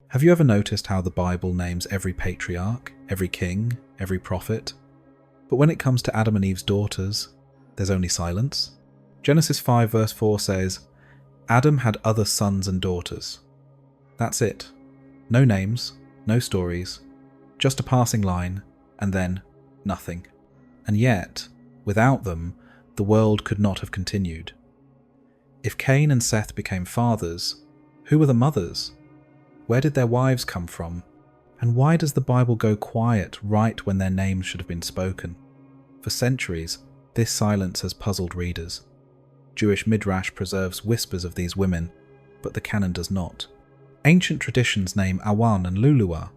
Have you ever noticed how the Bible names every patriarch, every king, every prophet? But when it comes to Adam and Eve's daughters, there's only silence. Genesis 5 verse 4 says, Adam had other sons and daughters. That's it. No names, no stories, just a passing line, and then nothing. And yet, without them, the world could not have continued. If Cain and Seth became fathers, who were the mothers? Where did their wives come from? And why does the Bible go quiet right when their names should have been spoken? For centuries, this silence has puzzled readers. Jewish Midrash preserves whispers of these women, but the canon does not. Ancient traditions name Awan and Luluah,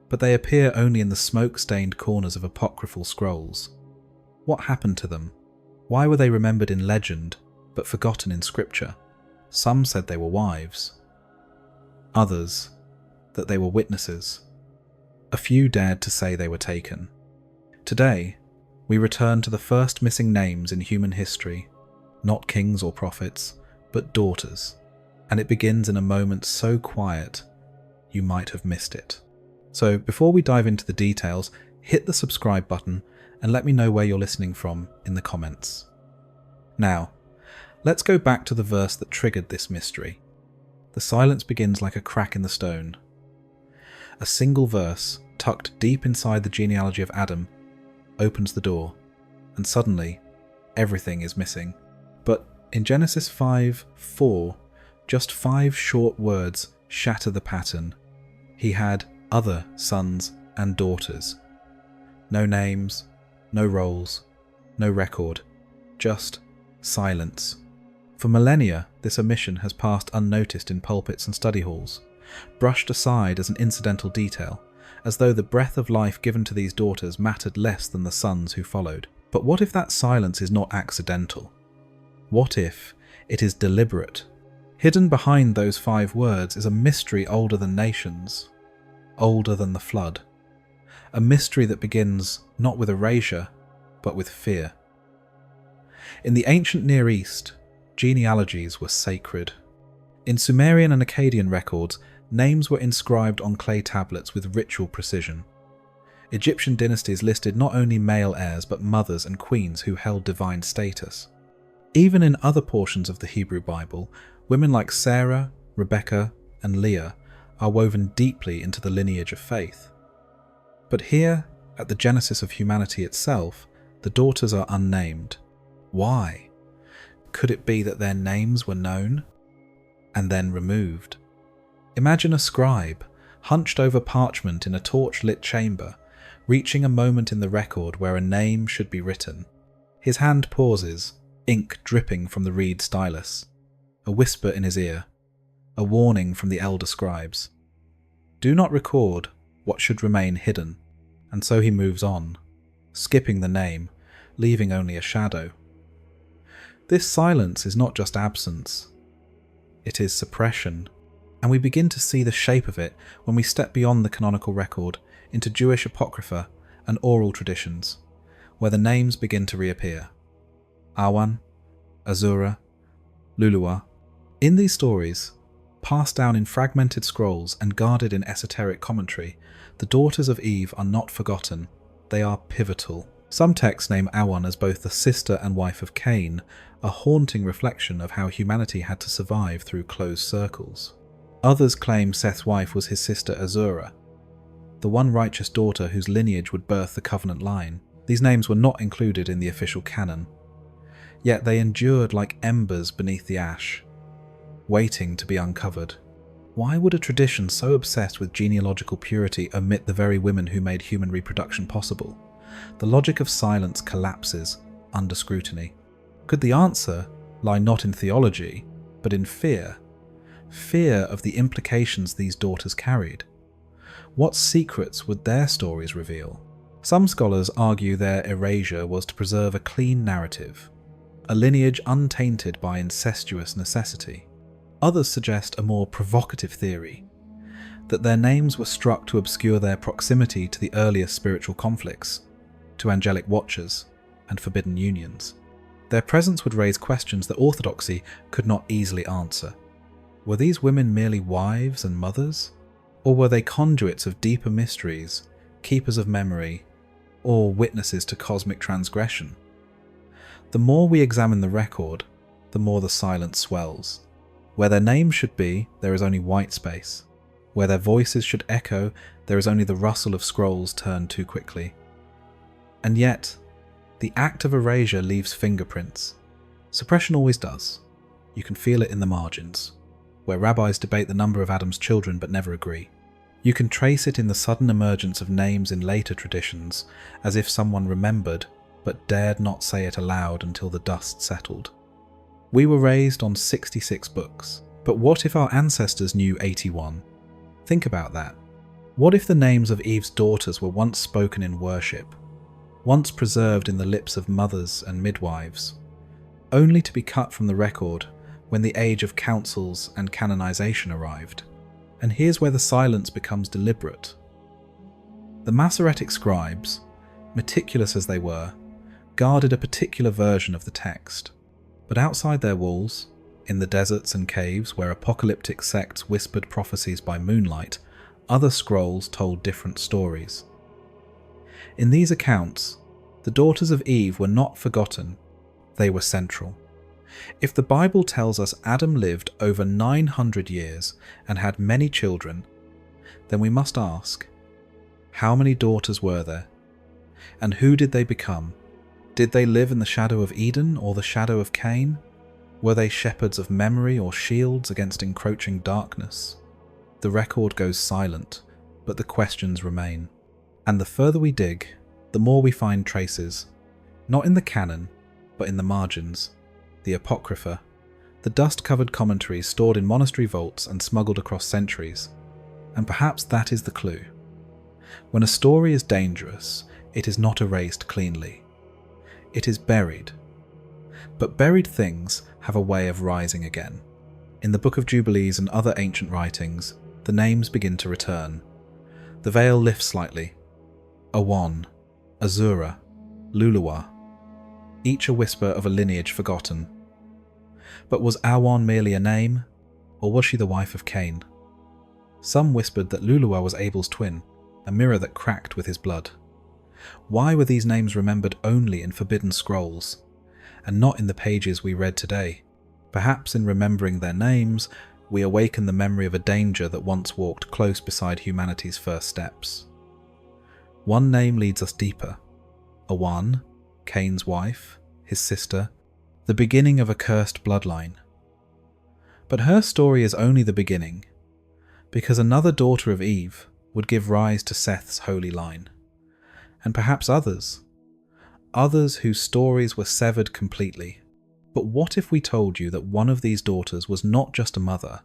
but they appear only in the smoke-stained corners of apocryphal scrolls. What happened to them? Why were they remembered in legend, but forgotten in scripture? Some said they were wives. Others, that they were witnesses. A few dared to say they were taken. Today, we return to the first missing names in human history, not kings or prophets, but daughters, and it begins in a moment so quiet you might have missed it. So before we dive into the details, hit the subscribe button and let me know where you're listening from in the comments. Now, let's go back to the verse that triggered this mystery. The silence begins like a crack in the stone. A single verse, tucked deep inside the genealogy of Adam, opens the door, and suddenly, everything is missing. But in Genesis 5:4, just 5 short words shatter the pattern. He had other sons and daughters. No names, no roles, no record, just silence. For millennia, this omission has passed unnoticed in pulpits and study halls, brushed aside as an incidental detail, as though the breath of life given to these daughters mattered less than the sons who followed. But what if that silence is not accidental? What if it is deliberate? Hidden behind those 5 words is a mystery older than nations, older than the flood. A mystery that begins not with erasure, but with fear. In the ancient Near East, genealogies were sacred. In Sumerian and Akkadian records, names were inscribed on clay tablets with ritual precision. Egyptian dynasties listed not only male heirs but mothers and queens who held divine status. Even in other portions of the Hebrew Bible, women like Sarah, Rebecca, and Leah are woven deeply into the lineage of faith. But here, at the genesis of humanity itself, the daughters are unnamed. Why? Could it be that their names were known and then removed? Imagine a scribe, hunched over parchment in a torch-lit chamber, reaching a moment in the record where a name should be written. His hand pauses, ink dripping from the reed stylus. A whisper in his ear, a warning from the elder scribes. Do not record what should remain hidden, and so he moves on, skipping the name, leaving only a shadow. This silence is not just absence, it is suppression, and we begin to see the shape of it when we step beyond the canonical record into Jewish apocrypha and oral traditions, where the names begin to reappear. Awan, Azura, Luluah. In these stories, passed down in fragmented scrolls and guarded in esoteric commentary, the daughters of Eve are not forgotten, they are pivotal. Some texts name Awan as both the sister and wife of Cain, a haunting reflection of how humanity had to survive through closed circles. Others claim Seth's wife was his sister Azura, the one righteous daughter whose lineage would birth the covenant line. These names were not included in the official canon, yet they endured like embers beneath the ash, waiting to be uncovered. Why would a tradition so obsessed with genealogical purity omit the very women who made human reproduction possible? The logic of silence collapses under scrutiny. Could the answer lie not in theology, but in fear? Fear of the implications these daughters carried. What secrets would their stories reveal? Some scholars argue their erasure was to preserve a clean narrative, a lineage untainted by incestuous necessity. Others suggest a more provocative theory, that their names were struck to obscure their proximity to the earliest spiritual conflicts, to angelic watchers and forbidden unions. Their presence would raise questions that orthodoxy could not easily answer. Were these women merely wives and mothers? Or were they conduits of deeper mysteries, keepers of memory, or witnesses to cosmic transgression? The more we examine the record, the more the silence swells. Where their names should be, there is only white space. Where their voices should echo, there is only the rustle of scrolls turned too quickly. And yet, the act of erasure leaves fingerprints. Suppression always does. You can feel it in the margins, where rabbis debate the number of Adam's children but never agree. You can trace it in the sudden emergence of names in later traditions, as if someone remembered but dared not say it aloud until the dust settled. We were raised on 66 books, but what if our ancestors knew 81? Think about that. What if the names of Eve's daughters were once spoken in worship, once preserved in the lips of mothers and midwives, only to be cut from the record when the age of councils and canonization arrived? And here's where the silence becomes deliberate. The Masoretic scribes, meticulous as they were, guarded a particular version of the text. But outside their walls, in the deserts and caves where apocalyptic sects whispered prophecies by moonlight, other scrolls told different stories. In these accounts, the daughters of Eve were not forgotten, they were central. If the Bible tells us Adam lived over 900 years and had many children, then we must ask, how many daughters were there? And who did they become? Did they live in the shadow of Eden or the shadow of Cain? Were they shepherds of memory or shields against encroaching darkness? The record goes silent, but the questions remain. And the further we dig, the more we find traces, not in the canon, but in the margins, the apocrypha, the dust-covered commentaries stored in monastery vaults and smuggled across centuries. And perhaps that is the clue. When a story is dangerous, it is not erased cleanly. It is buried. But buried things have a way of rising again. In the Book of Jubilees and other ancient writings, the names begin to return. The veil lifts slightly. Awan, Azura, Luluwa, each a whisper of a lineage forgotten. But was Awan merely a name, or was she the wife of Cain? Some whispered that Luluwa was Abel's twin, a mirror that cracked with his blood. Why were these names remembered only in forbidden scrolls, and not in the pages we read today? Perhaps in remembering their names, we awaken the memory of a danger that once walked close beside humanity's first steps. One name leads us deeper. Awan, Cain's wife, his sister, the beginning of a cursed bloodline. But her story is only the beginning, because another daughter of Eve would give rise to Seth's holy line. And perhaps others whose stories were severed completely. But what if we told you that one of these daughters was not just a mother,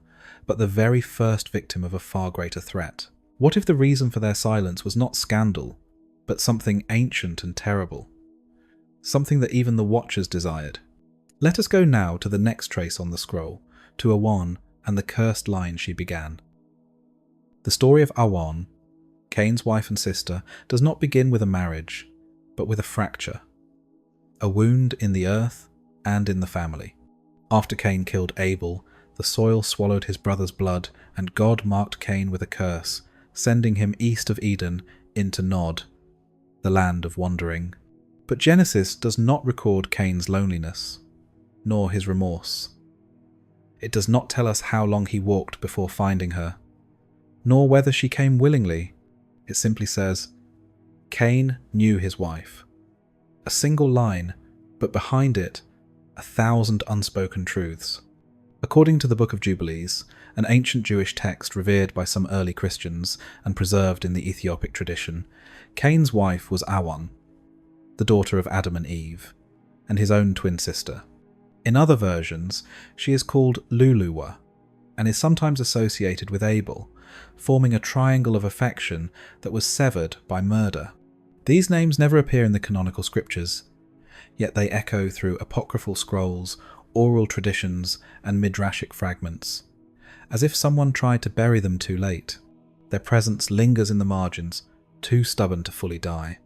but the very first victim of a far greater threat? What if the reason for their silence was not scandal, but something ancient and terrible? Something that even the Watchers desired. Let us go now to the next trace on the scroll, to Awan and the cursed line she began. The story of Awan, Cain's wife and sister, does not begin with a marriage, but with a fracture. A wound in the earth and in the family. After Cain killed Abel, the soil swallowed his brother's blood, and God marked Cain with a curse, sending him east of Eden into Nod, the land of wandering. But Genesis does not record Cain's loneliness, nor his remorse. It does not tell us how long he walked before finding her, nor whether she came willingly. It simply says, Cain knew his wife. A single line, but behind it, 1,000 unspoken truths. According to the Book of Jubilees, an ancient Jewish text revered by some early Christians and preserved in the Ethiopic tradition, Cain's wife was Awan, the daughter of Adam and Eve, and his own twin sister. In other versions, she is called Luluwa, and is sometimes associated with Abel, forming a triangle of affection that was severed by murder. These names never appear in the canonical scriptures, yet they echo through apocryphal scrolls, oral traditions, and midrashic fragments. As if someone tried to bury them too late, their presence lingers in the margins, too stubborn to fully die.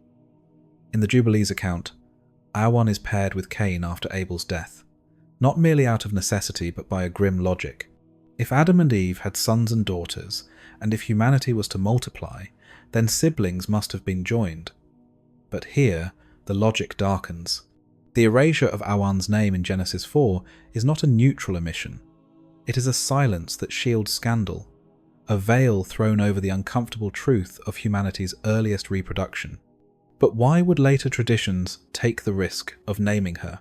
In the Jubilees account, Awan is paired with Cain after Abel's death, not merely out of necessity but by a grim logic. If Adam and Eve had sons and daughters, and if humanity was to multiply, then siblings must have been joined. But here, the logic darkens. The erasure of Awan's name in Genesis 4 is not a neutral omission. It is a silence that shields scandal, a veil thrown over the uncomfortable truth of humanity's earliest reproduction. But why would later traditions take the risk of naming her?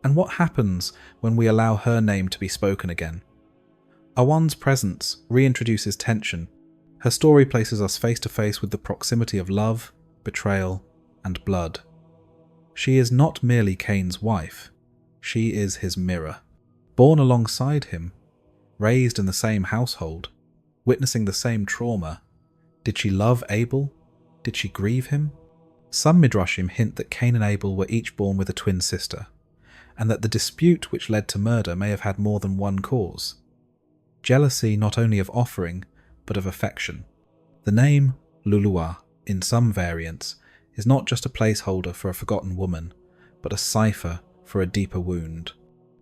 And what happens when we allow her name to be spoken again? Awan's presence reintroduces tension. Her story places us face to face with the proximity of love, betrayal, and blood. She is not merely Cain's wife. She is his mirror. Born alongside him, raised in the same household, witnessing the same trauma. Did she love Abel? Did she grieve him? Some midrashim hint that Cain and Abel were each born with a twin sister, and that the dispute which led to murder may have had more than one cause. Jealousy not only of offering, but of affection. The name Luluah, in some variants, is not just a placeholder for a forgotten woman, but a cipher for a deeper wound.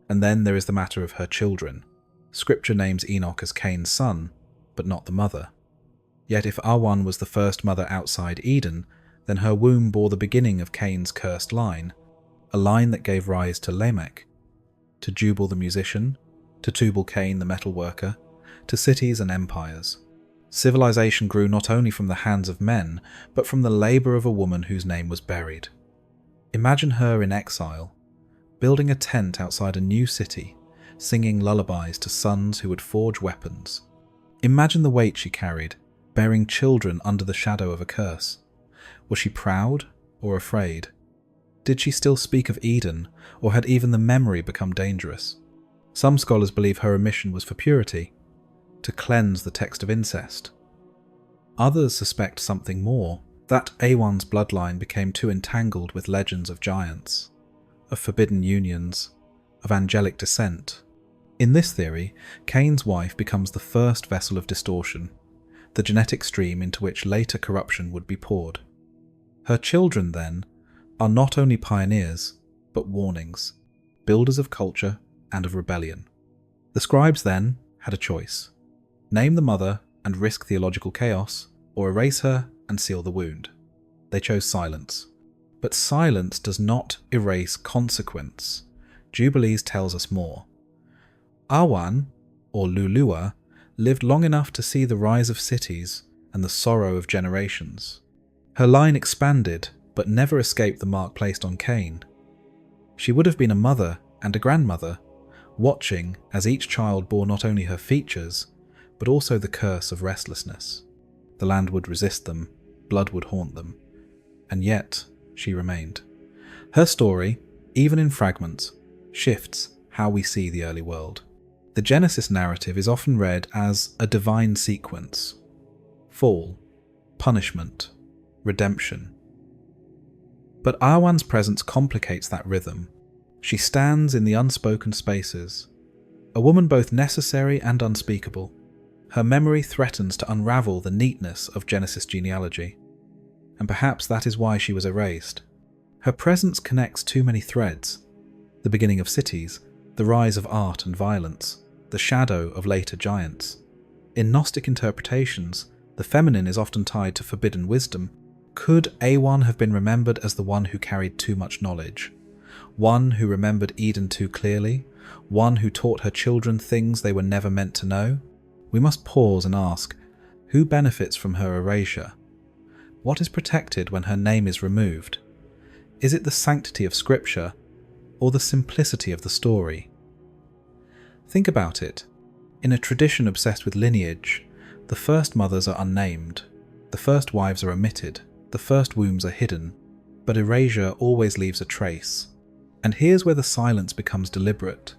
And then there is the matter of her children. Scripture names Enoch as Cain's son, but not the mother. Yet if Awan was the first mother outside Eden, then her womb bore the beginning of Cain's cursed line, a line that gave rise to Lamech, to Jubal the musician, to Tubal-Cain the metalworker, to cities and empires. Civilization grew not only from the hands of men, but from the labour of a woman whose name was buried. Imagine her in exile, building a tent outside a new city, singing lullabies to sons who would forge weapons. Imagine the weight she carried, bearing children under the shadow of a curse. Was she proud or afraid? Did she still speak of Eden, or had even the memory become dangerous? Some scholars believe her omission was for purity, to cleanse the text of incest. Others suspect something more, that Awan's bloodline became too entangled with legends of giants, of forbidden unions, of angelic descent. In this theory, Cain's wife becomes the first vessel of distortion, the genetic stream into which later corruption would be poured. Her children, then, are not only pioneers, but warnings, builders of culture and of rebellion. The scribes, then, had a choice: name the mother and risk theological chaos, or erase her and seal the wound. They chose silence. But silence does not erase consequence. Jubilees tells us more. Awan, or Luluah, lived long enough to see the rise of cities and the sorrow of generations. Her line expanded, but never escaped the mark placed on Cain. She would have been a mother and a grandmother, watching as each child bore not only her features, but also the curse of restlessness. The land would resist them, blood would haunt them, and yet she remained. Her story, even in fragments, shifts how we see the early world. The Genesis narrative is often read as a divine sequence: fall, punishment, redemption. But Awan's presence complicates that rhythm. She stands in the unspoken spaces, a woman both necessary and unspeakable. Her memory threatens to unravel the neatness of Genesis genealogy, and perhaps that is why she was erased. Her presence connects too many threads: the beginning of cities, the rise of art and violence, the shadow of later giants. In Gnostic interpretations, the feminine is often tied to forbidden wisdom. Could Awan have been remembered as the one who carried too much knowledge? One who remembered Eden too clearly? One who taught her children things they were never meant to know? We must pause and ask, who benefits from her erasure? What is protected when her name is removed? Is it the sanctity of Scripture, or the simplicity of the story? Think about it. In a tradition obsessed with lineage, the first mothers are unnamed, the first wives are omitted, the first wombs are hidden, but erasure always leaves a trace. And here's where the silence becomes deliberate.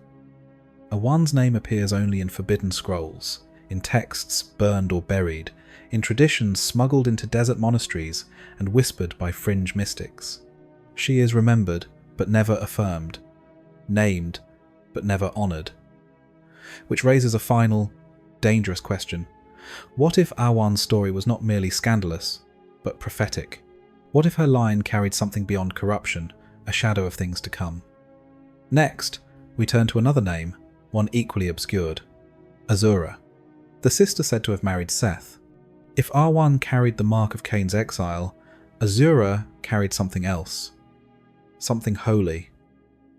Awan's name appears only in forbidden scrolls, in texts burned or buried, in traditions smuggled into desert monasteries and whispered by fringe mystics. She is remembered, but never affirmed, named, but never honoured. Which raises a final, dangerous question. What if Awan's story was not merely scandalous, but prophetic? What if her line carried something beyond corruption, a shadow of things to come? Next, we turn to another name, one equally obscured: Azura, the sister said to have married Seth. If Arwan carried the mark of Cain's exile, Azura carried something else. Something holy.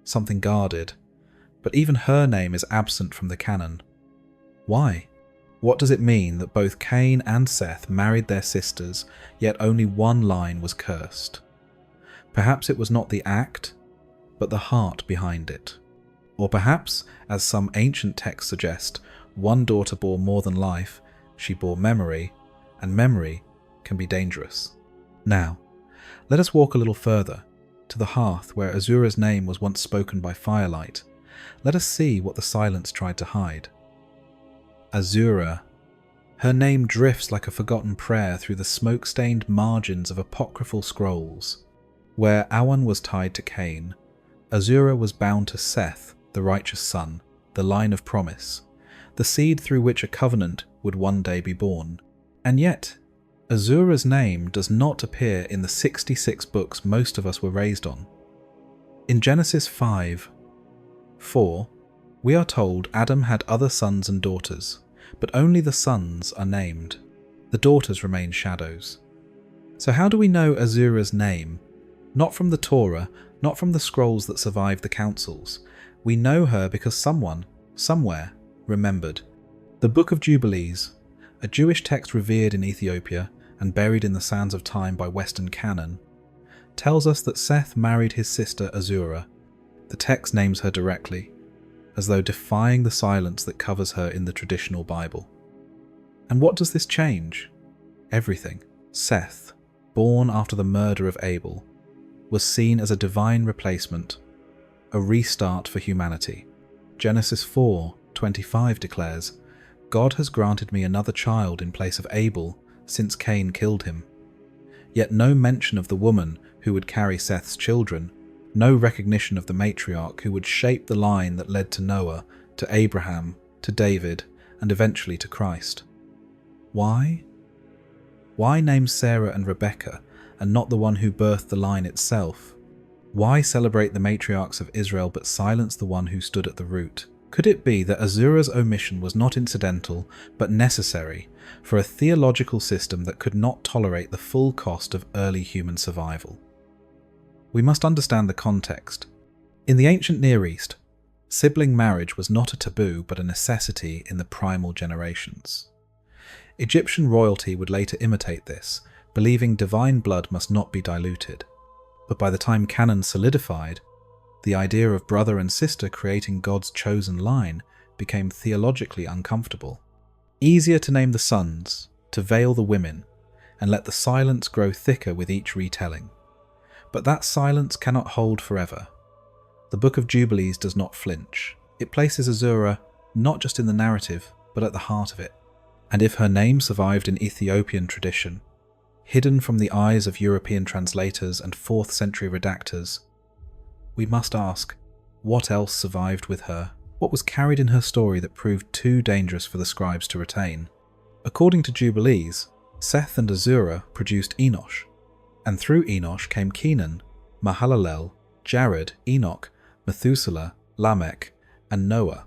Something guarded. But even her name is absent from the canon. Why? What does it mean that both Cain and Seth married their sisters, yet only one line was cursed? Perhaps it was not the act, but the heart behind it. Or perhaps, as some ancient texts suggest, one daughter bore more than life, she bore memory, and memory can be dangerous. Now, let us walk a little further, to the hearth where Azura's name was once spoken by firelight. Let us see what the silence tried to hide. Azura. Her name drifts like a forgotten prayer through the smoke-stained margins of apocryphal scrolls. Where Awan was tied to Cain, Azura was bound to Seth, the righteous son, the line of promise, the seed through which a covenant would one day be born. And yet, Azura's name does not appear in the 66 books most of us were raised on. In Genesis 5:4, we are told Adam had other sons and daughters, but only the sons are named. The daughters remain shadows. So how do we know Azura's name? Not from the Torah, not from the scrolls that survived the councils. We know her because someone, somewhere, remembered. The Book of Jubilees, a Jewish text revered in Ethiopia and buried in the sands of time by Western canon, tells us that Seth married his sister Azura. The text names her directly, as though defying the silence that covers her in the traditional Bible. And what does this change? Everything. Seth, born after the murder of Abel, was seen as a divine replacement, a restart for humanity. Genesis 4:25 declares, God has granted me another child in place of Abel since Cain killed him. Yet no mention of the woman who would carry Seth's children, no recognition of the matriarch who would shape the line that led to Noah, to Abraham, to David, and eventually to Christ. Why? Why name Sarah and Rebekah and not the one who birthed the line itself? Why celebrate the matriarchs of Israel but silence the one who stood at the root? Could it be that Azura's omission was not incidental but necessary for a theological system that could not tolerate the full cost of early human survival? We must understand the context. In the ancient Near East, sibling marriage was not a taboo but a necessity in the primal generations. Egyptian royalty would later imitate this, believing divine blood must not be diluted. But by the time canon solidified, the idea of brother and sister creating God's chosen line became theologically uncomfortable. Easier to name the sons, to veil the women, and let the silence grow thicker with each retelling. But that silence cannot hold forever. The Book of Jubilees does not flinch. It places Azura not just in the narrative, but at the heart of it. And if her name survived in Ethiopian tradition, hidden from the eyes of European translators and 4th century redactors, we must ask, what else survived with her? What was carried in her story that proved too dangerous for the scribes to retain? According to Jubilees, Seth and Azura produced Enosh, and through Enosh came Kenan, Mahalalel, Jared, Enoch, Methuselah, Lamech, and Noah,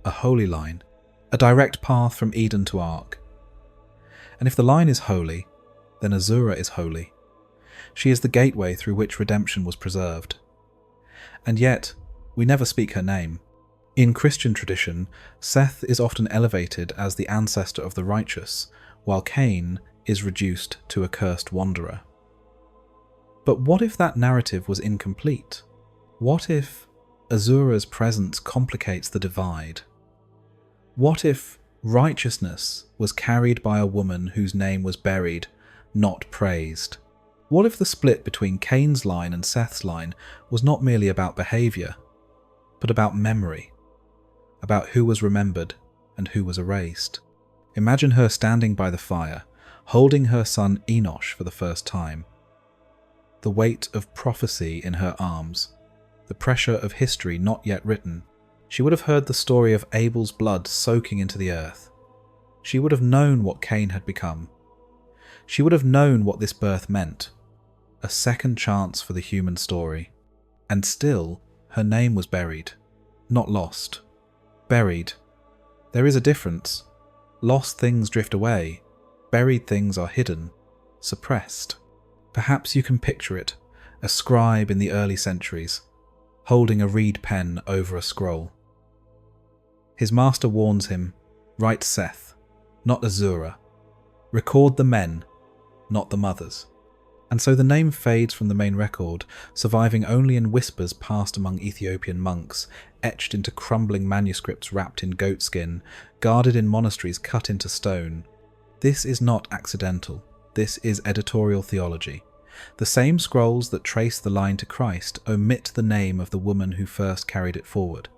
a holy line, a direct path from Eden to Ark. And if the line is holy, then Azura is holy. She is the gateway through which redemption was preserved. And yet, we never speak her name. In Christian tradition, Seth is often elevated as the ancestor of the righteous, while Cain is reduced to a cursed wanderer. But what if that narrative was incomplete? What if Azura's presence complicates the divide? What if righteousness was carried by a woman whose name was buried, not praised? What if the split between Cain's line and Seth's line was not merely about behaviour, but about memory, about who was remembered and who was erased? Imagine her standing by the fire, holding her son Enosh for the first time. The weight of prophecy in her arms, the pressure of history not yet written. She would have heard the story of Abel's blood soaking into the earth. She would have known what Cain had become. She would have known what this birth meant, a second chance for the human story. And still, her name was buried, not lost. Buried. There is a difference. Lost things drift away. Buried things are hidden, suppressed. Perhaps you can picture it, a scribe in the early centuries, holding a reed pen over a scroll. His master warns him, write Seth, not Azura. Record the men, not the mothers. And so the name fades from the main record, surviving only in whispers passed among Ethiopian monks, etched into crumbling manuscripts wrapped in goatskin, guarded in monasteries cut into stone. This is not accidental. This is editorial theology. The same scrolls that trace the line to Christ omit the name of the woman who first carried it forward.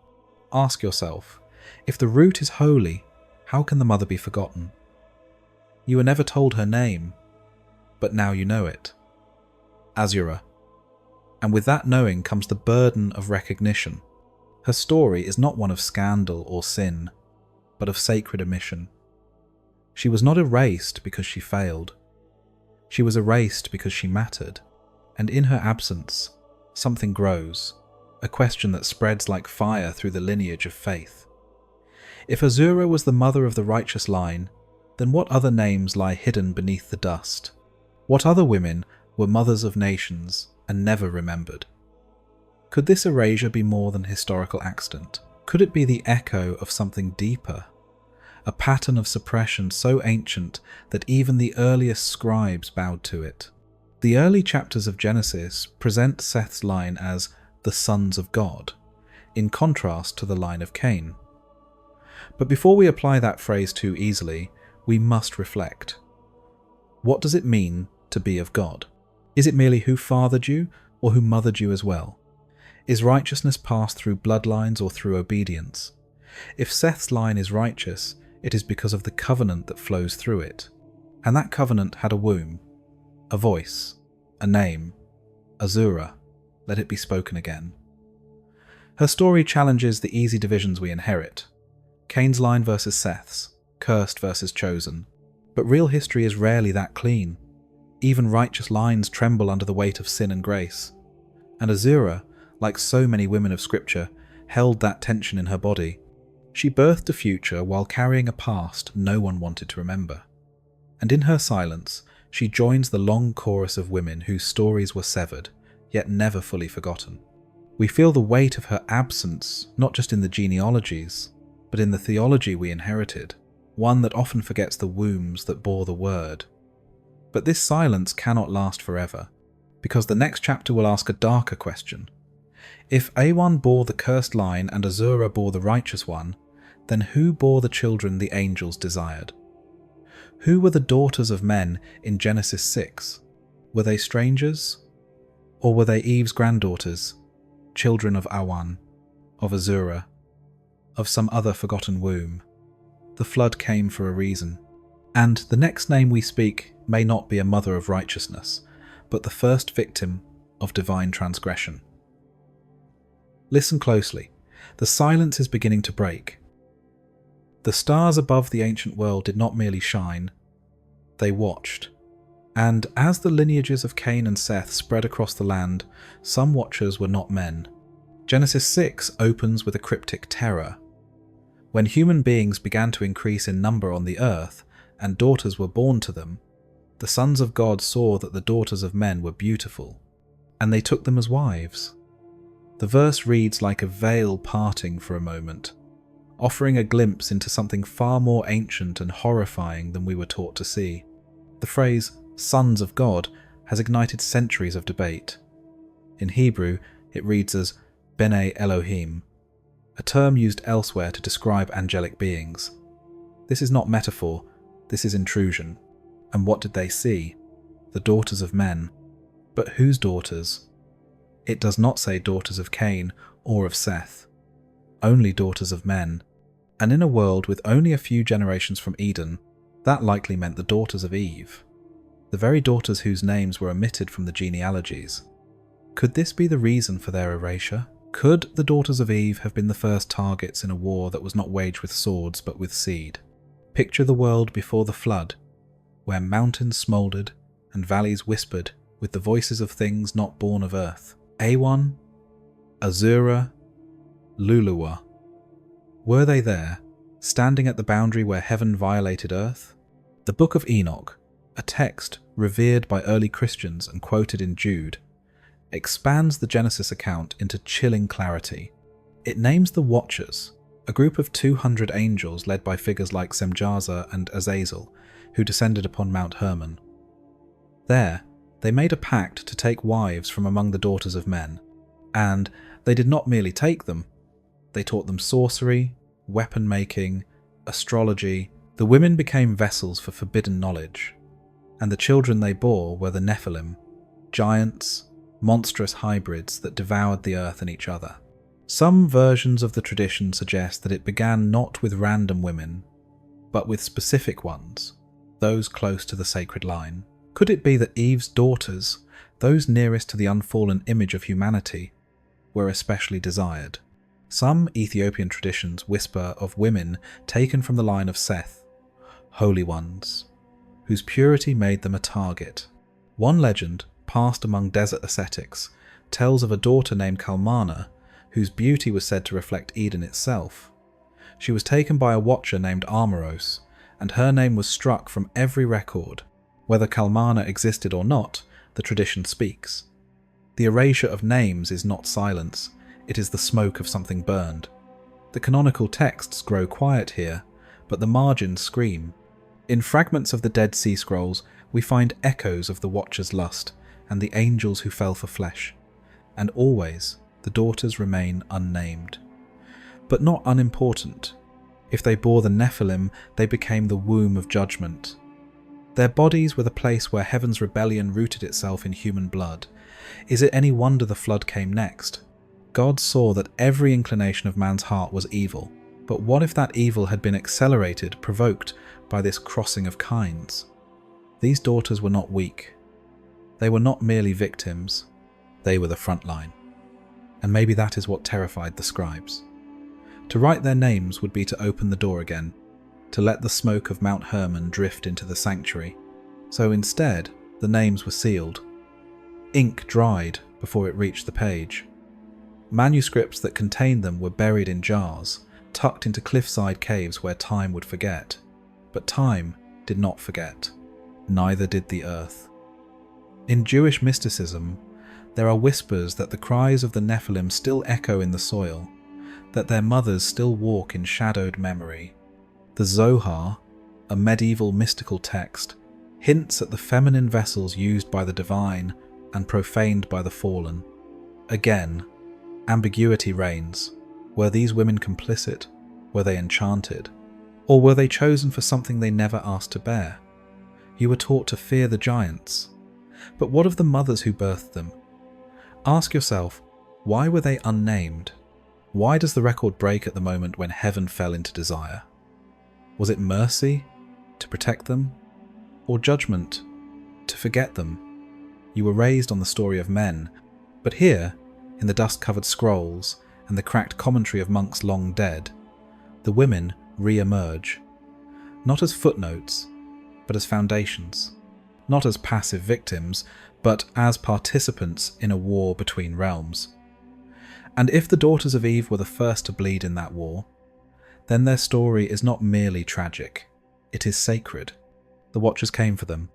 Ask yourself, if the root is holy, how can the mother be forgotten? You were never told her name, but now you know it. Azura. And with that knowing comes the burden of recognition. Her story is not one of scandal or sin, but of sacred omission. She was not erased because she failed. She was erased because she mattered, and in her absence, something grows, a question that spreads like fire through the lineage of faith. If Azura was the mother of the righteous line, then what other names lie hidden beneath the dust? What other women were mothers of nations and never remembered? Could this erasure be more than historical accident? Could it be the echo of something deeper? A pattern of suppression so ancient that even the earliest scribes bowed to it. The early chapters of Genesis present Seth's line as the sons of God, in contrast to the line of Cain. But before we apply that phrase too easily, we must reflect. What does it mean to be of God? Is it merely who fathered you or who mothered you as well? Is righteousness passed through bloodlines or through obedience? If Seth's line is righteous, it is because of the covenant that flows through it. And that covenant had a womb, a voice, a name, Azura, let it be spoken again. Her story challenges the easy divisions we inherit. Cain's line versus Seth's, cursed versus chosen. But real history is rarely that clean. Even righteous lines tremble under the weight of sin and grace. And Azura, like so many women of Scripture, held that tension in her body. She birthed a future while carrying a past no one wanted to remember. And in her silence, she joins the long chorus of women whose stories were severed, yet never fully forgotten. We feel the weight of her absence, not just in the genealogies, but in the theology we inherited, one that often forgets the wombs that bore the word. But this silence cannot last forever, because the next chapter will ask a darker question. If Awan bore the cursed line and Azura bore the righteous one, then who bore the children the angels desired? Who were the daughters of men in Genesis 6? Were they strangers? Or were they Eve's granddaughters, children of Awan, of Azura, of some other forgotten womb? The flood came for a reason. And the next name we speak may not be a mother of righteousness, but the first victim of divine transgression. Listen closely. The silence is beginning to break. The stars above the ancient world did not merely shine, they watched. And as the lineages of Cain and Seth spread across the land, some watchers were not men. Genesis 6 opens with a cryptic terror. When human beings began to increase in number on the earth, and daughters were born to them, the sons of God saw that the daughters of men were beautiful, and they took them as wives. The verse reads like a veil parting for a moment, offering a glimpse into something far more ancient and horrifying than we were taught to see. The phrase, sons of God, has ignited centuries of debate. In Hebrew, it reads as B'nai Elohim, a term used elsewhere to describe angelic beings. This is not metaphor, this is intrusion. And what did they see? The daughters of men. But whose daughters? It does not say daughters of Cain or of Seth, only daughters of men. And in a world with only a few generations from Eden, that likely meant the daughters of Eve, the very daughters whose names were omitted from the genealogies. Could this be the reason for their erasure? Could the daughters of Eve have been the first targets in a war that was not waged with swords but with seed? Picture the world before the flood, where mountains smouldered and valleys whispered with the voices of things not born of earth. Awan, Azura, Luluwa. Were they there, standing at the boundary where heaven violated earth? The Book of Enoch, a text revered by early Christians and quoted in Jude, expands the Genesis account into chilling clarity. It names the Watchers, a group of 200 angels led by figures like Semjaza and Azazel, who descended upon Mount Hermon. There, they made a pact to take wives from among the daughters of men, and they did not merely take them, they taught them sorcery, weapon-making, astrology. The women became vessels for forbidden knowledge, and the children they bore were the Nephilim, giants, monstrous hybrids that devoured the earth and each other. Some versions of the tradition suggest that it began not with random women, but with specific ones, those close to the sacred line. Could it be that Eve's daughters, those nearest to the unfallen image of humanity, were especially desired? Some Ethiopian traditions whisper of women taken from the line of Seth, holy ones, whose purity made them a target. One legend, passed among desert ascetics, tells of a daughter named Kalmana, whose beauty was said to reflect Eden itself. She was taken by a watcher named Armoros, and her name was struck from every record. Whether Kalmana existed or not, the tradition speaks. The erasure of names is not silence, it is the smoke of something burned. The canonical texts grow quiet here, but the margins scream. In fragments of the Dead Sea Scrolls, we find echoes of the Watcher's lust and the angels who fell for flesh, and always the daughters remain unnamed. But not unimportant. If they bore the Nephilim, they became the womb of judgment. Their bodies were the place where heaven's rebellion rooted itself in human blood. Is it any wonder the flood came next? God saw that every inclination of man's heart was evil, but what if that evil had been accelerated, provoked by this crossing of kinds? These daughters were not weak. They were not merely victims, they were the front line. And maybe that is what terrified the scribes. To write their names would be to open the door again, to let the smoke of Mount Hermon drift into the sanctuary. So instead, the names were sealed. Ink dried before it reached the page. Manuscripts that contained them were buried in jars, tucked into cliffside caves where time would forget. But time did not forget. Neither did the earth. In Jewish mysticism, there are whispers that the cries of the Nephilim still echo in the soil, that their mothers still walk in shadowed memory. The Zohar, a medieval mystical text, hints at the feminine vessels used by the divine and profaned by the fallen. Again, ambiguity reigns. Were these women complicit? Were they enchanted? Or were they chosen for something they never asked to bear? You were taught to fear the giants. But what of the mothers who birthed them? Ask yourself, why were they unnamed? Why does the record break at the moment when heaven fell into desire? Was it mercy, to protect them? Or judgment, to forget them? You were raised on the story of men, but here, in the dust-covered scrolls and the cracked commentary of monks long dead, the women re-emerge, not as footnotes, but as foundations, not as passive victims, but as participants in a war between realms. And if the daughters of Eve were the first to bleed in that war, then their story is not merely tragic, it is sacred. The Watchers came for them,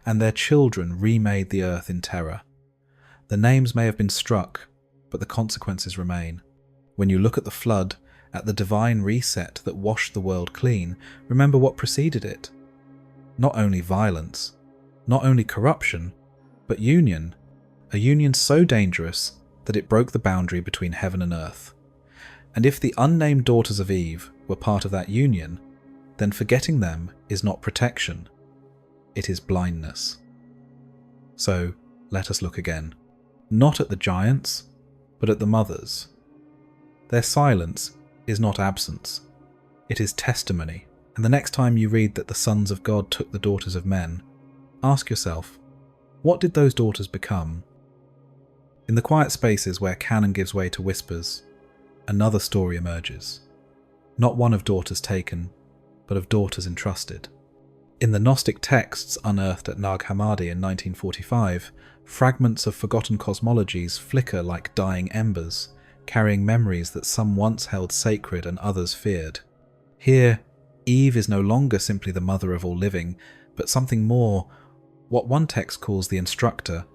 and their children remade the earth in terror. The names may have been struck, but the consequences remain. When you look at the flood, at the divine reset that washed the world clean, remember what preceded it. Not only violence, not only corruption, but union. A union so dangerous that it broke the boundary between heaven and earth. And if the unnamed daughters of Eve were part of that union, then forgetting them is not protection, it is blindness. So let us look again. Not at the giants, but at the mothers. Their silence is not absence, it is testimony. And the next time you read that the sons of God took the daughters of men, ask yourself, what did those daughters become? In the quiet spaces where canon gives way to whispers, another story emerges. Not one of daughters taken, but of daughters entrusted. In the Gnostic texts unearthed at Nag Hammadi in 1945, fragments of forgotten cosmologies flicker like dying embers, carrying memories that some once held sacred and others feared. Here, Eve is no longer simply the mother of all living, but something more, what one text calls the instructor,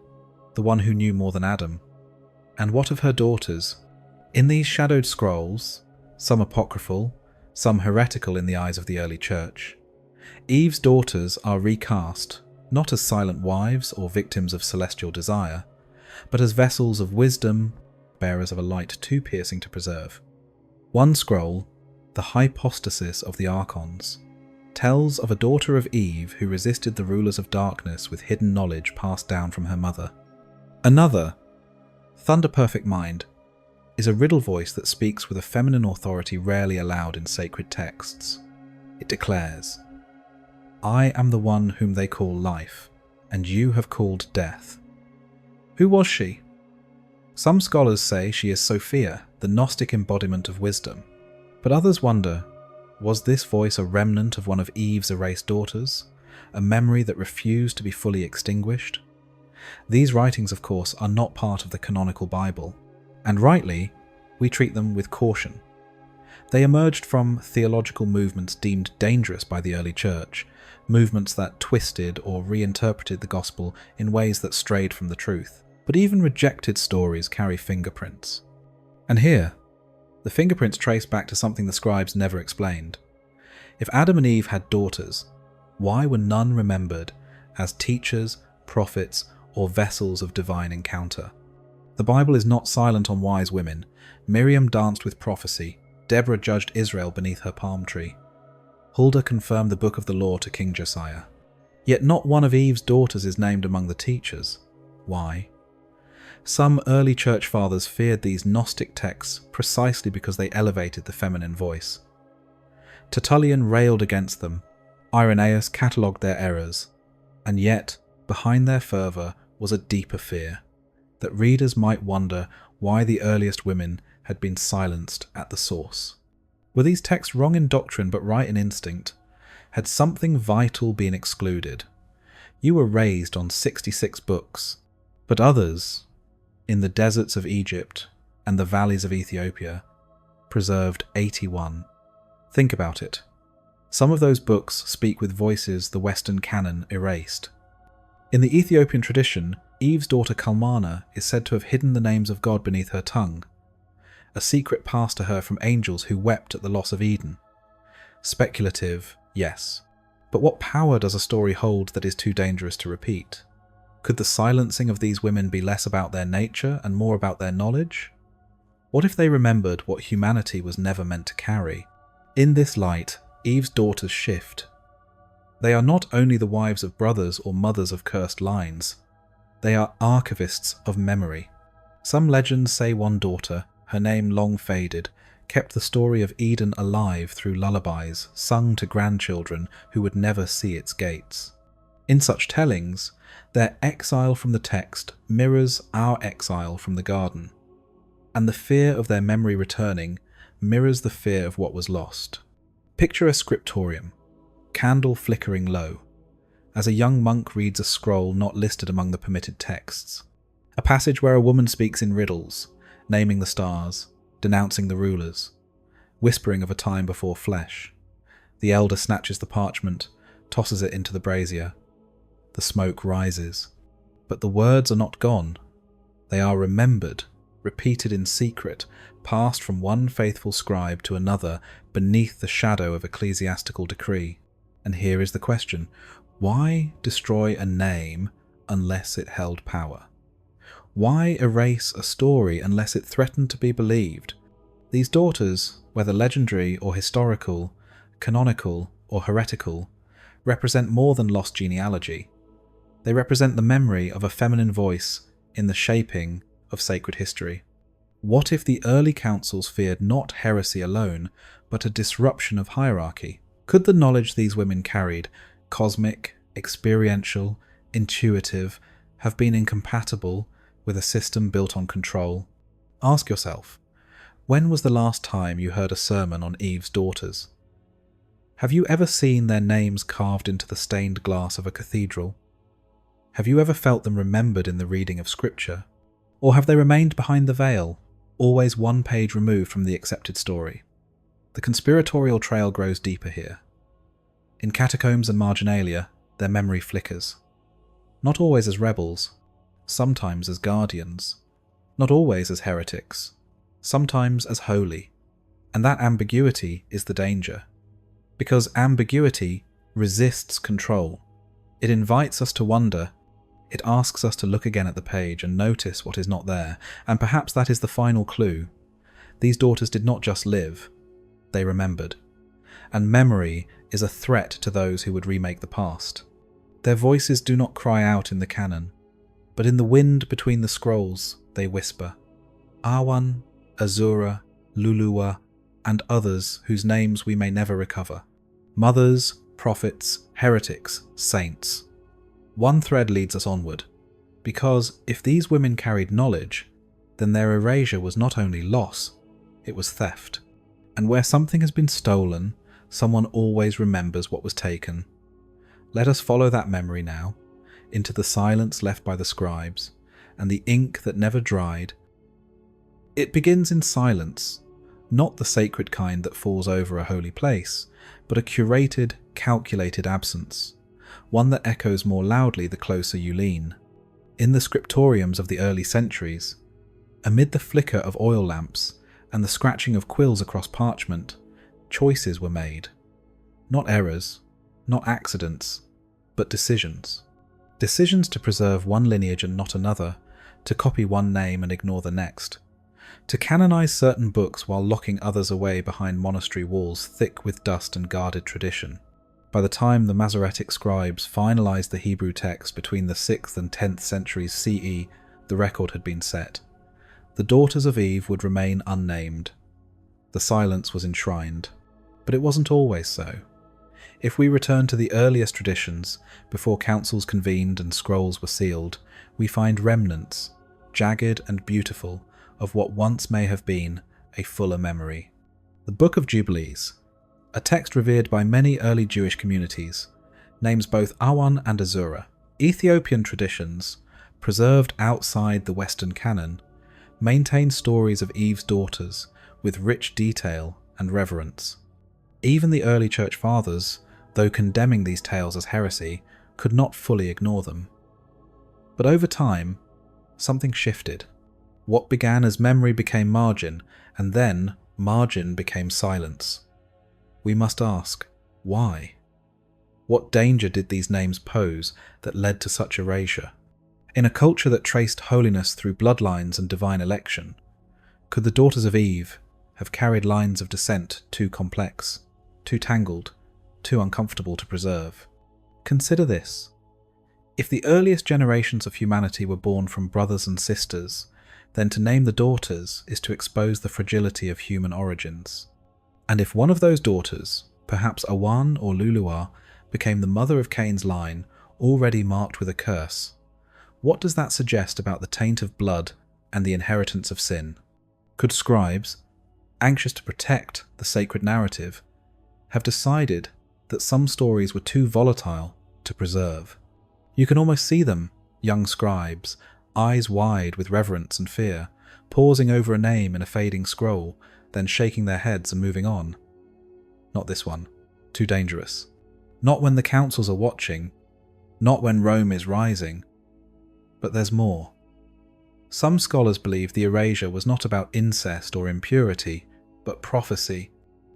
the one who knew more than Adam. And what of her daughters? In these shadowed scrolls, some apocryphal, some heretical in the eyes of the early church, Eve's daughters are recast, not as silent wives or victims of celestial desire, but as vessels of wisdom, bearers of a light too piercing to preserve. One scroll, the Hypostasis of the Archons, tells of a daughter of Eve who resisted the rulers of darkness with hidden knowledge passed down from her mother. Another, Thunder Perfect Mind, is a riddle voice that speaks with a feminine authority rarely allowed in sacred texts. It declares, "I am the one whom they call life, and you have called death." Who was she? Some scholars say she is Sophia, the Gnostic embodiment of wisdom. But others wonder, was this voice a remnant of one of Eve's erased daughters, a memory that refused to be fully extinguished? These writings, of course, are not part of the canonical Bible, and rightly, we treat them with caution. They emerged from theological movements deemed dangerous by the early church, movements that twisted or reinterpreted the gospel in ways that strayed from the truth. But even rejected stories carry fingerprints. And here, the fingerprints trace back to something the scribes never explained. If Adam and Eve had daughters, why were none remembered as teachers, prophets, or vessels of divine encounter? The Bible is not silent on wise women. Miriam danced with prophecy. Deborah judged Israel beneath her palm tree. Huldah confirmed the book of the law to King Josiah. Yet not one of Eve's daughters is named among the teachers. Why? Some early church fathers feared these Gnostic texts precisely because they elevated the feminine voice. Tertullian railed against them. Irenaeus catalogued their errors. And yet, behind their fervour was a deeper fear, that readers might wonder why the earliest women had been silenced at the source. Were these texts wrong in doctrine but right in instinct? Had something vital been excluded? You were raised on 66 books, but others, in the deserts of Egypt and the valleys of Ethiopia, preserved 81. Think about it. Some of those books speak with voices the Western canon erased. In the Ethiopian tradition, Eve's daughter Kalmana is said to have hidden the names of God beneath her tongue. A secret passed to her from angels who wept at the loss of Eden. Speculative, yes. But what power does a story hold that is too dangerous to repeat? Could the silencing of these women be less about their nature and more about their knowledge? What if they remembered what humanity was never meant to carry? In this light, Eve's daughters shift. They are not only the wives of brothers or mothers of cursed lines. They are archivists of memory. Some legends say one daughter, her name long faded, kept the story of Eden alive through lullabies sung to grandchildren who would never see its gates. In such tellings, their exile from the text mirrors our exile from the garden, and the fear of their memory returning mirrors the fear of what was lost. Picture a scriptorium, candle flickering low, as a young monk reads a scroll not listed among the permitted texts. A passage where a woman speaks in riddles, naming the stars, denouncing the rulers, whispering of a time before flesh. The elder snatches the parchment, tosses it into the brazier. The smoke rises. But the words are not gone. They are remembered, repeated in secret, passed from one faithful scribe to another beneath the shadow of ecclesiastical decree. And here is the question: why destroy a name unless it held power? Why erase a story unless it threatened to be believed? These daughters, whether legendary or historical, canonical or heretical, represent more than lost genealogy. They represent the memory of a feminine voice in the shaping of sacred history. What if the early councils feared not heresy alone, but a disruption of hierarchy? Could the knowledge these women carried, cosmic, experiential, intuitive, have been incompatible with a system built on control? Ask yourself, when was the last time you heard a sermon on Eve's daughters? Have you ever seen their names carved into the stained glass of a cathedral? Have you ever felt them remembered in the reading of Scripture? Or have they remained behind the veil, always one page removed from the accepted story? The conspiratorial trail grows deeper here. In catacombs and marginalia, their memory flickers. Not always as rebels, sometimes as guardians. Not always as heretics, sometimes as holy. And that ambiguity is the danger. Because ambiguity resists control. It invites us to wonder. It asks us to look again at the page and notice what is not there. And perhaps that is the final clue. These daughters did not just live, they remembered. And memory is a threat to those who would remake the past. Their voices do not cry out in the canon, but in the wind between the scrolls they whisper. Awan, Azura, Luluwa, and others whose names we may never recover. Mothers, prophets, heretics, saints. One thread leads us onward, because if these women carried knowledge, then their erasure was not only loss, it was theft. And where something has been stolen, someone always remembers what was taken. Let us follow that memory now, into the silence left by the scribes, and the ink that never dried. It begins in silence, not the sacred kind that falls over a holy place, but a curated, calculated absence, one that echoes more loudly the closer you lean. In the scriptoriums of the early centuries, amid the flicker of oil lamps and the scratching of quills across parchment, choices were made. Not errors, not accidents, but decisions. Decisions to preserve one lineage and not another, to copy one name and ignore the next, to canonize certain books while locking others away behind monastery walls thick with dust and guarded tradition. By the time the Masoretic scribes finalized the Hebrew text between the 6th and 10th centuries CE, the record had been set. The daughters of Eve would remain unnamed. The silence was enshrined. But it wasn't always so. If we return to the earliest traditions, before councils convened and scrolls were sealed, we find remnants, jagged and beautiful, of what once may have been a fuller memory. The Book of Jubilees, a text revered by many early Jewish communities, names both Awan and Azura. Ethiopian traditions, preserved outside the Western canon, maintain stories of Eve's daughters with rich detail and reverence. Even the early church fathers, though condemning these tales as heresy, could not fully ignore them. But over time, something shifted. What began as memory became margin, and then margin became silence. We must ask, why? What danger did these names pose that led to such erasure? In a culture that traced holiness through bloodlines and divine election, could the daughters of Eve have carried lines of descent too complex, too tangled, too uncomfortable to preserve? Consider this. If the earliest generations of humanity were born from brothers and sisters, then to name the daughters is to expose the fragility of human origins. And if one of those daughters, perhaps Awan or Luluwa, became the mother of Cain's line, already marked with a curse, what does that suggest about the taint of blood and the inheritance of sin? Could scribes, anxious to protect the sacred narrative, have decided that some stories were too volatile to preserve? You can almost see them, young scribes, eyes wide with reverence and fear, pausing over a name in a fading scroll, then shaking their heads and moving on. Not this one. Too dangerous. Not when the councils are watching. Not when Rome is rising. But there's more. Some scholars believe the erasure was not about incest or impurity, but prophecy.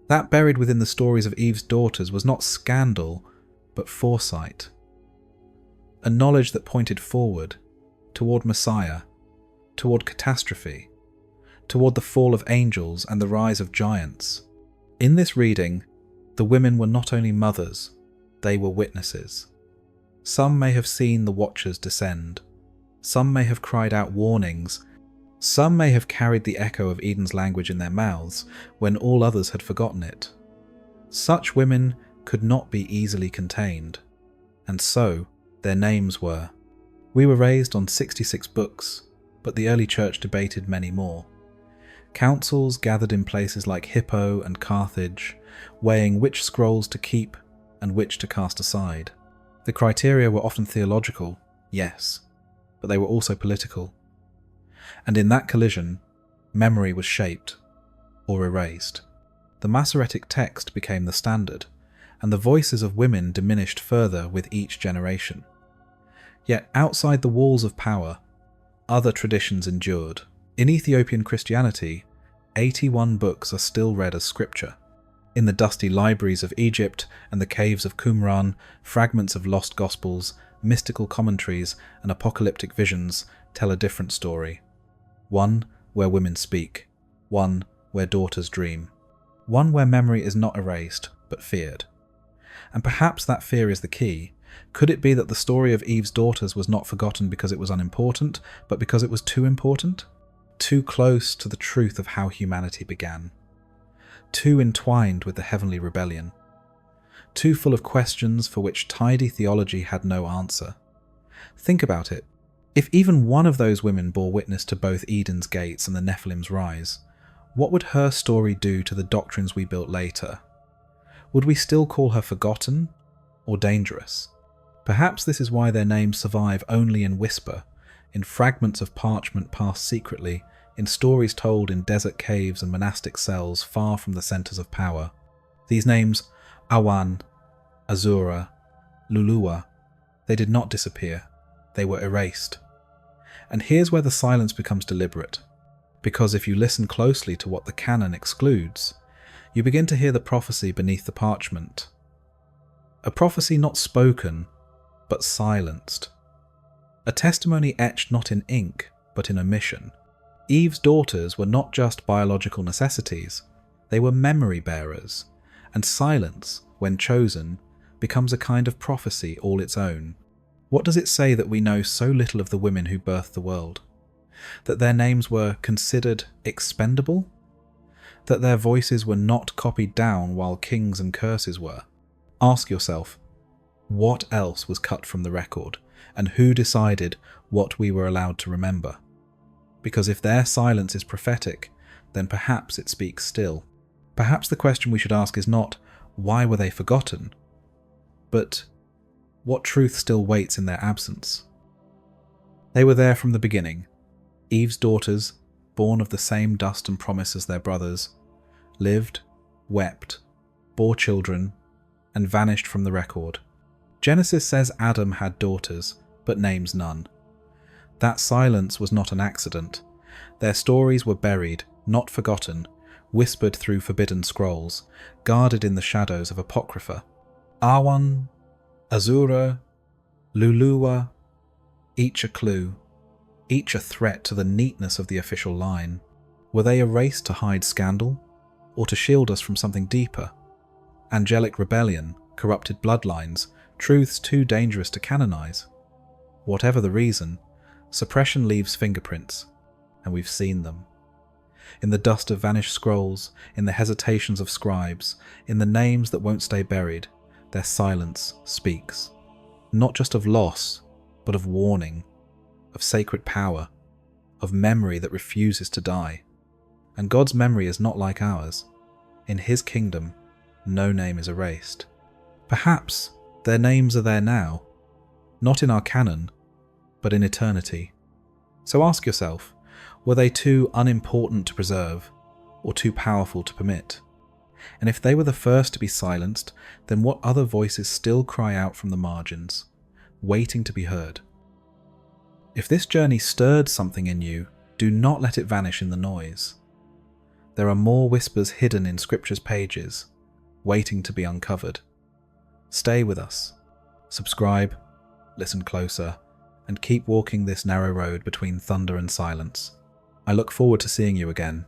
That buried within the stories of Eve's daughters was not scandal, but foresight. A knowledge that pointed forward, toward Messiah, toward catastrophe, toward the fall of angels and the rise of giants. In this reading, the women were not only mothers, they were witnesses. Some may have seen the watchers descend. Some may have cried out warnings. Some may have carried the echo of Eden's language in their mouths when all others had forgotten it. Such women could not be easily contained, and so their names were. We were raised on 66 books, but the early church debated many more. Councils gathered in places like Hippo and Carthage, weighing which scrolls to keep and which to cast aside. The criteria were often theological, yes, but they were also political. And in that collision, memory was shaped or erased. The Masoretic text became the standard, and the voices of women diminished further with each generation. Yet outside the walls of power, other traditions endured. In Ethiopian Christianity, 81 books are still read as scripture. In the dusty libraries of Egypt and the caves of Qumran, fragments of lost gospels, mystical commentaries, and apocalyptic visions tell a different story. One where women speak, one where daughters dream, one where memory is not erased, but feared. And perhaps that fear is the key. Could it be that the story of Eve's daughters was not forgotten because it was unimportant, but because it was too important? Too close to the truth of how humanity began. Too entwined with the heavenly rebellion. Too full of questions for which tidy theology had no answer. Think about it. If even one of those women bore witness to both Eden's gates and the Nephilim's rise, what would her story do to the doctrines we built later? Would we still call her forgotten or dangerous? Perhaps this is why their names survive only in whisper, in fragments of parchment passed secretly, in stories told in desert caves and monastic cells far from the centres of power. These names, Awan, Azura, Lulua, they did not disappear, they were erased. And here's where the silence becomes deliberate, because if you listen closely to what the canon excludes, you begin to hear the prophecy beneath the parchment. A prophecy not spoken, but silenced. A testimony etched not in ink, but in omission. Eve's daughters were not just biological necessities, they were memory bearers, and silence, when chosen, becomes a kind of prophecy all its own. What does it say that we know so little of the women who birthed the world? That their names were considered expendable? That their voices were not copied down while kings and curses were? Ask yourself, what else was cut from the record, and who decided what we were allowed to remember? Because if their silence is prophetic, then perhaps it speaks still. Perhaps the question we should ask is not, why were they forgotten? But, what truth still waits in their absence? They were there from the beginning. Eve's daughters, born of the same dust and promise as their brothers, lived, wept, bore children, and vanished from the record. Genesis says Adam had daughters, but names none. That silence was not an accident. Their stories were buried, not forgotten, whispered through forbidden scrolls, guarded in the shadows of Apocrypha. Awan, Azura, Lulua, each a clue, each a threat to the neatness of the official line. Were they erased to hide scandal, or to shield us from something deeper? Angelic rebellion, corrupted bloodlines, truths too dangerous to canonize. Whatever the reason, suppression leaves fingerprints, and we've seen them. In the dust of vanished scrolls, in the hesitations of scribes, in the names that won't stay buried, their silence speaks. Not just of loss, but of warning, of sacred power, of memory that refuses to die. And God's memory is not like ours. In His kingdom, no name is erased. Perhaps their names are there now, not in our canon, but in eternity. So ask yourself, were they too unimportant to preserve, or too powerful to permit? And if they were the first to be silenced, then what other voices still cry out from the margins, waiting to be heard? If this journey stirred something in you, do not let it vanish in the noise. There are more whispers hidden in Scripture's pages, waiting to be uncovered. Stay with us, subscribe, listen closer, and keep walking this narrow road between thunder and silence. I look forward to seeing you again.